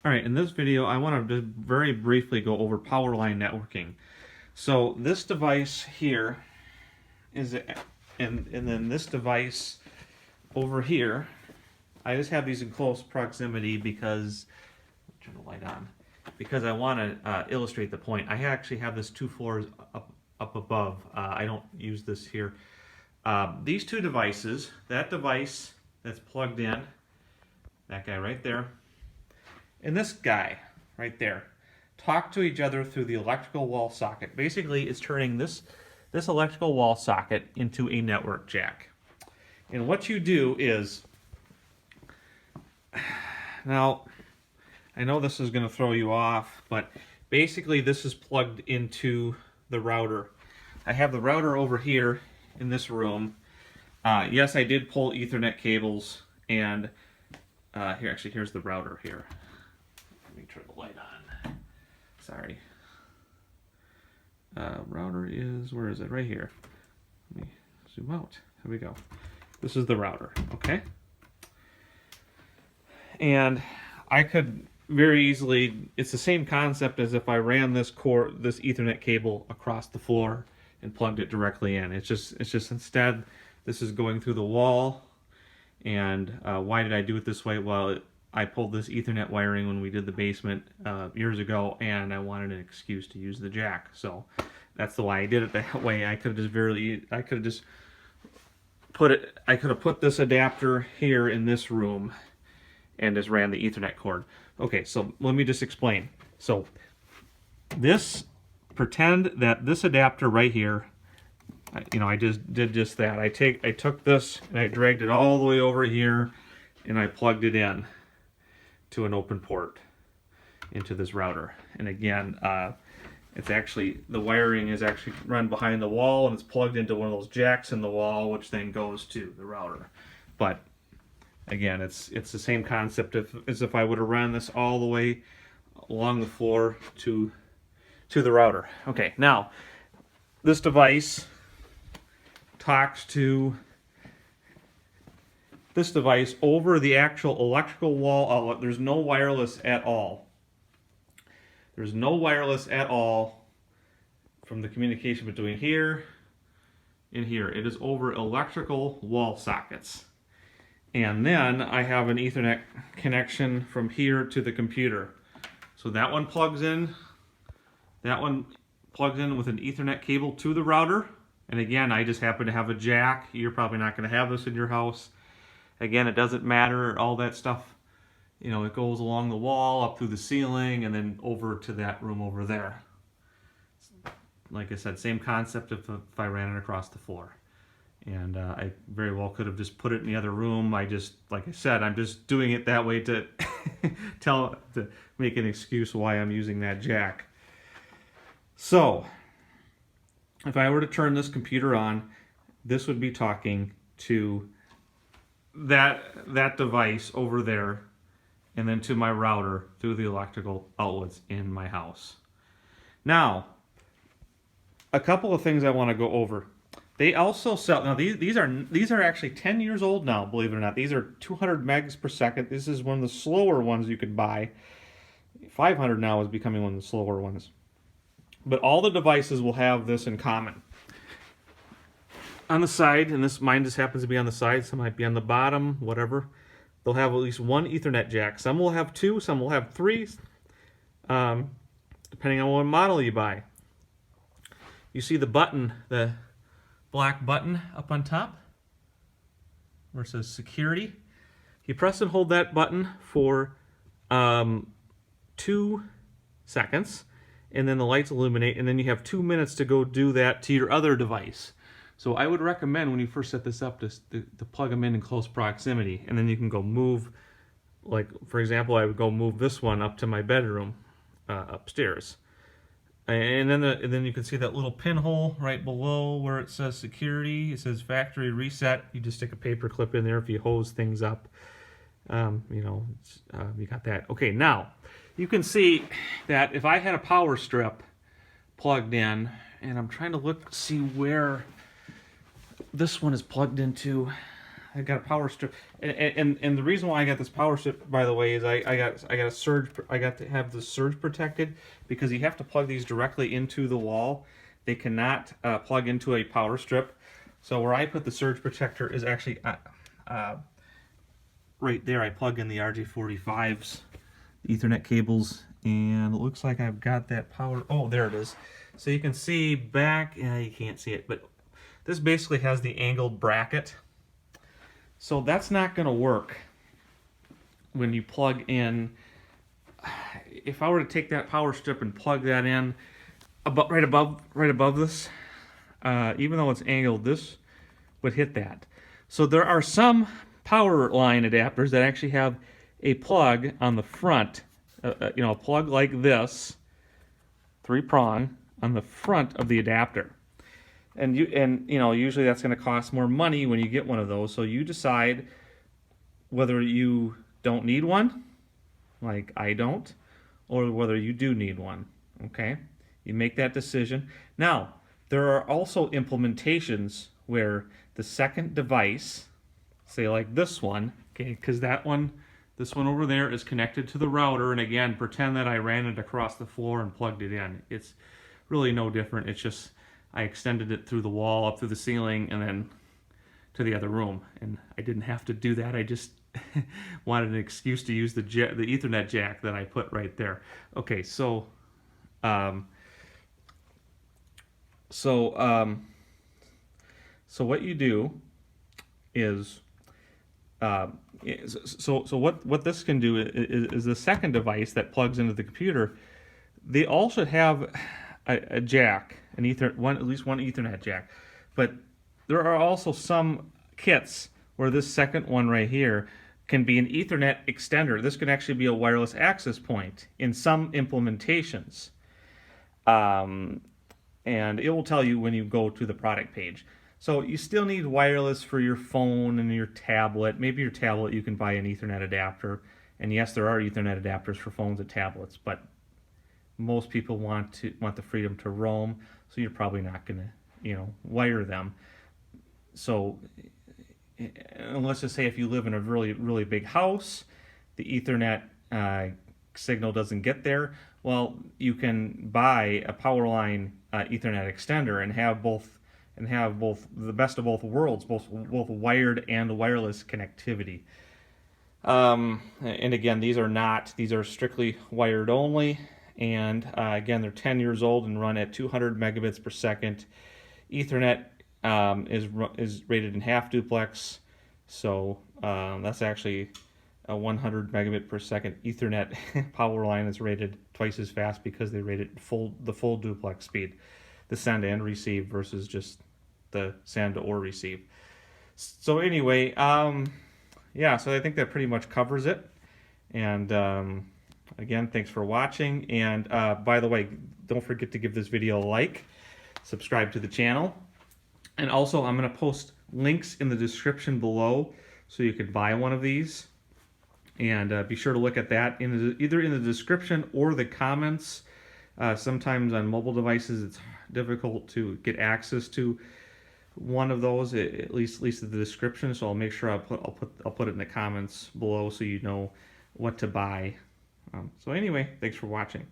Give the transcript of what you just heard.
All right, in this video, I want to just very briefly go over power line networking. So this device here is, and then this device over here, I just have these in close proximity because, turn the light on, because I want to illustrate the point. I actually have this 2 floors up above. I don't use this here. These two devices, that device that's plugged in, that guy right there, and this guy right there, talk to each other through the electrical wall socket. Basically, it's turning this electrical wall socket into a network jack. And what you do is, now, I know this is going to throw you off, but basically this is plugged into the router. I have the router over here in this room. Yes, I did pull Ethernet cables, and here's the router here. Let me turn the light on. Sorry. Router is, where is it? Right here. Let me zoom out. Here we go. This is the router, okay? And I could very easily, it's the same concept as if I ran this Ethernet cable across the floor and plugged it directly in. It's just instead, this is going through the wall. And why did I do it this way? Well, I pulled this Ethernet wiring when we did the basement years ago, and I wanted an excuse to use the jack. So that's the why I did it that way. I could have put this adapter here in this room and just ran the Ethernet cord. Okay, so let me just explain. So pretend that this adapter right here, I just did just that. I took this and I dragged it all the way over here and I plugged it in to an open port into this router. And again, it's actually, the wiring is actually run behind the wall and it's plugged into one of those jacks in the wall, which then goes to the router. But again, it's the same concept as if I would have run this all the way along the floor to the router. Okay, now this device talks to this device over the actual electrical wall outlet. There's no wireless at all. There's no wireless at all from the communication between here and here. It is over electrical wall sockets. And then I have an Ethernet connection from here to the computer. So that one plugs in. That one plugs in with an Ethernet cable to the router. And again, I just happen to have a jack. You're probably not going to have this in your house. Again, it doesn't matter. All that stuff, it goes along the wall, up through the ceiling, and then over to that room over there. Like I said, same concept if I ran it across the floor. And I very well could have just put it in the other room. Like I said, I'm just doing it that way to to make an excuse why I'm using that jack. So, if I were to turn this computer on, this would be talking to that device over there, and then to my router through the electrical outlets in my house. Now, a couple of things I want to go over. They also sell, now these are actually 10 years old now, believe it or not. These are 200 megs per second. This is one of the slower ones you could buy. 500 now is becoming one of the slower ones. But all the devices will have this in common. On the side, and mine just happens to be on the side, some might be on the bottom, whatever. They'll have at least one Ethernet jack. Some will have two, some will have three, depending on what model you buy. You see the button, the black button up on top where it says security. You press and hold that button for 2 seconds, and then the lights illuminate, and then you have 2 minutes to go do that to your other device. So I would recommend when you first set this up to plug them in close proximity, and then you can go move, like for example, I would go move this one up to my bedroom upstairs. And then you can see that little pinhole right below where it says security. It says factory reset. You just stick a paper clip in there if you hose things up. You got that. Okay, now you can see that if I had a power strip plugged in, and I'm trying to see where this one is plugged into. I got a power strip, and the reason why I got this power strip, by the way, is I got a surge. I got to have the surge protected because you have to plug these directly into the wall. They cannot plug into a power strip. So where I put the surge protector is actually right there. I plug in the RJ45s, Ethernet cables, and it looks like I've got that power. Oh, there it is. So you can see back. Yeah, you can't see it, but this basically has the angled bracket. So that's not going to work when you plug in. If I were to take that power strip and plug that in right above this, even though it's angled, this would hit that. So there are some power line adapters that actually have a plug on the front, you know, a plug like this, 3-prong on the front of the adapter. And you know, usually that's going to cost more money when you get one of those. So you decide whether you don't need one, like I don't, or whether you do need one. Okay, you make that decision. Now, there are also implementations where the second device, say like this one, okay, because this one over there is connected to the router, and again, pretend that I ran it across the floor and plugged it in. It's really no different. It's just I extended it through the wall, up through the ceiling, and then to the other room. And I didn't have to do that. I just wanted an excuse to use the Ethernet jack that I put right there. Okay, so what you do is what this can do is the second device that plugs into the computer. They all should have a jack, at least one Ethernet jack. But there are also some kits where this second one right here can be an Ethernet extender. This can actually be a wireless access point in some implementations. And it will tell you when you go to the product page. So you still need wireless for your phone and your tablet. Maybe your tablet you can buy an Ethernet adapter. And yes, there are Ethernet adapters for phones and tablets, but most people want the freedom to roam, so you're probably not going to, you know, wire them. So let's just say if you live in a really, really big house, the Ethernet signal doesn't get there. Well, you can buy a Powerline Ethernet extender and have both the best of both worlds, both wired and wireless connectivity. And again, these are strictly wired only. And again, they're 10 years old and run at 200 megabits per second. Ethernet is rated in half duplex, so that's actually a 100 megabit per second. Ethernet Powerline is rated twice as fast because they rate it the full duplex speed, the send and receive versus just the send or receive. So anyway, yeah, so I think that pretty much covers it. And again, thanks for watching, and by the way, don't forget to give this video a like, subscribe to the channel, and also I'm going to post links in the description below so you can buy one of these, and be sure to look at that either in the description or the comments. Sometimes on mobile devices it's difficult to get access to one of those, at least in the description, so I'll make sure I'll put it in the comments below so you know what to buy. So anyway, thanks for watching.